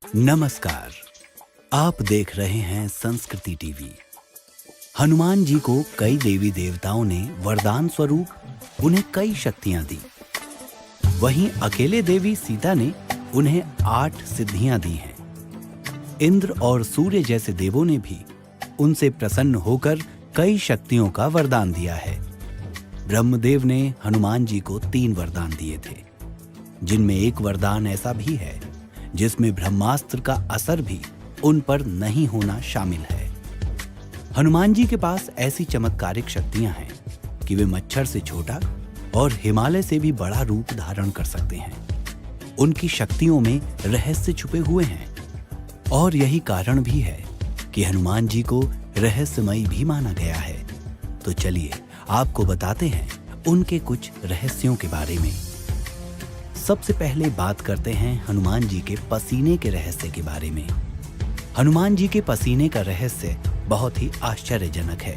नमस्कार, आप देख रहे हैं संस्कृति टीवी। हनुमान जी को कई देवी देवताओं ने वरदान स्वरूप उन्हें कई शक्तियां दी। वहीं अकेले देवी सीता ने उन्हें 8 सिद्धियां दी हैं। इंद्र और सूर्य जैसे देवों ने भी उनसे प्रसन्न होकर कई शक्तियों का वरदान दिया है। ब्रह्मदेव ने हनुमान जी को 3 वरदान दिए थे, जिनमें एक वरदान ऐसा भी है जिसमें ब्रह्मास्त्र का असर भी उन पर नहीं होना शामिल है। हनुमान जी के पास ऐसी चमत्कारिक शक्तियां हैं कि वे मच्छर से छोटा और हिमालय से भी बड़ा रूप धारण कर सकते हैं। उनकी शक्तियों में रहस्य छुपे हुए हैं और यही कारण भी है कि हनुमान जी को रहस्यमयी भी माना गया है। तो चलिए आपको बताते हैं उनके कुछ रहस्यों के बारे में। सबसे पहले बात करते हैं हनुमान जी के पसीने के रहस्य के बारे में। हनुमान जी के पसीने का रहस्य बहुत ही आश्चर्यजनक है।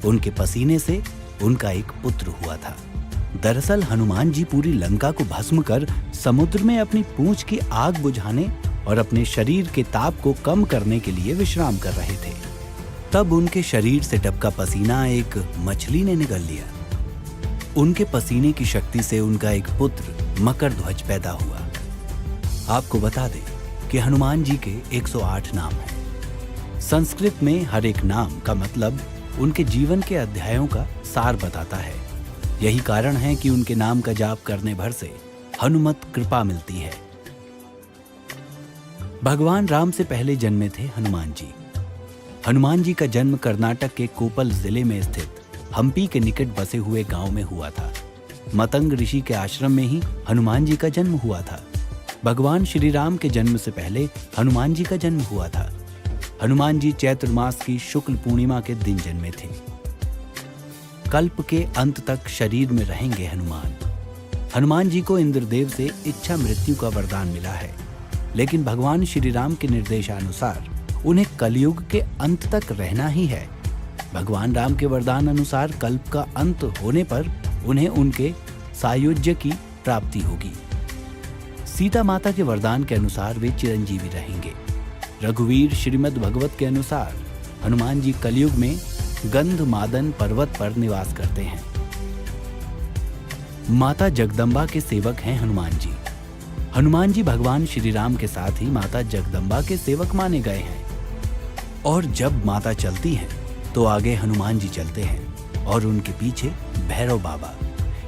उनके पसीने से उनका एक पुत्र हुआ था। दरअसल हनुमान जी पूरी लंका को भस्म कर समुद्र में अपनी पूंछ की आग बुझाने और अपने शरीर के ताप को कम करने के लिए विश्राम कर रहे थे। तब उनके शरीर से टपका पसीना एक मछली ने निगल लिया। उनके पसीने की शक्ति से उनका एक पुत्र मकर ध्वज पैदा हुआ। आपको बता दें कि हनुमान जी के 108 नाम हैं। संस्कृत में हर एक नाम का मतलब उनके जीवन के अध्यायों का सार बताता है। यही कारण है कि उनके नाम का जाप करने भर से हनुमत कृपा मिलती है। भगवान राम से पहले जन्मे थे हनुमान जी। हनुमान जी का जन्म कर्नाटक के कोपल जिले में स्थित हम्पी के निकट बसे हुए गांव में हुआ था। मतंग ऋषि के आश्रम में ही हनुमान जी का जन्म हुआ था। भगवान श्री राम के जन्म से पहले हनुमान जी का जन्म हुआ था। हनुमान जी चैत्र मास की शुक्ल पूर्णिमा के दिन जन्मे थे। कल्प के अंत तक शरीर में रहेंगे हनुमान। हनुमान जी को इंद्रदेव से इच्छा मृत्यु का वरदान मिला है, लेकिन भगवान श्री राम के निर्देशानुसार उन्हें कलयुग के अंत तक रहना ही है। भगवान राम के वरदान अनुसार कल्प का अंत होने पर उन्हें उनके सायुज्य की प्राप्ति होगी। सीता माता के वरदान के अनुसार वे चिरंजीवी रहेंगे। रघुवीर श्रीमद् भगवत के अनुसार हनुमान जी कलयुग में गंधमादन पर्वत पर निवास करते हैं। माता जगदम्बा के सेवक हैं हनुमान जी। हनुमान जी भगवान श्री राम के साथ ही माता जगदम्बा के सेवक माने गए हैं। और जब माता चलती हैं तो आगे हनुमान जी चलते हैं और उनके पीछे भैरव बाबा।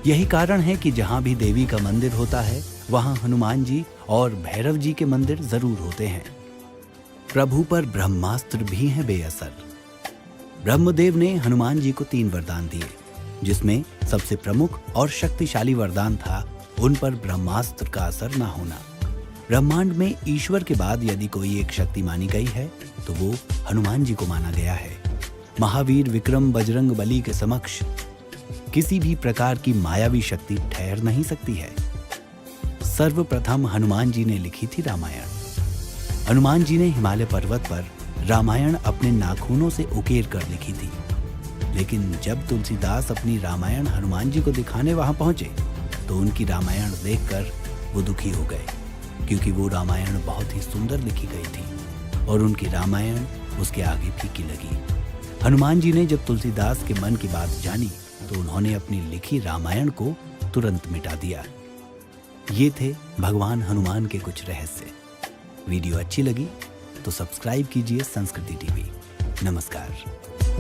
यही कारण है कि जहां भी देवी का मंदिर होता है वहां हनुमान जी और भैरव जी के मंदिर जरूर होते हैं। प्रभु पर ब्रह्मास्त्र भी है बेअसर। ब्रह्मदेव ने हनुमान जी को 3 वरदान दिए, जिसमें सबसे प्रमुख और शक्तिशाली वरदान था उन पर ब्रह्मास्त्र का असर न होना। ब्रह्मांड में ईश्वर के बाद यदि कोई एक शक्ति मानी गई है तो वो हनुमान जी को माना गया है। महावीर विक्रम बजरंग बली के समक्ष किसी भी प्रकार की मायावी शक्ति ठहर नहीं सकती है। सर्वप्रथम हनुमान जी ने लिखी थी रामायण। हनुमान जी ने हिमालय पर्वत पर रामायण अपने नाखूनों से उकेर कर लिखी थी। लेकिन जब तुलसीदास अपनी रामायण हनुमान जी को दिखाने वहां पहुंचे तो उनकी रामायण देखकर वो दुखी हो गए, क्योंकि वो रामायण बहुत ही सुंदर लिखी गई थी और उनकी रामायण उसके आगे फीकी लगी। हनुमान जी ने जब तुलसीदास के मन की बात जानी तो उन्होंने अपनी लिखी रामायण को तुरंत मिटा दिया। ये थे भगवान हनुमान के कुछ रहस्य। वीडियो अच्छी लगी तो सब्सक्राइब कीजिए संस्कृति टीवी। नमस्कार।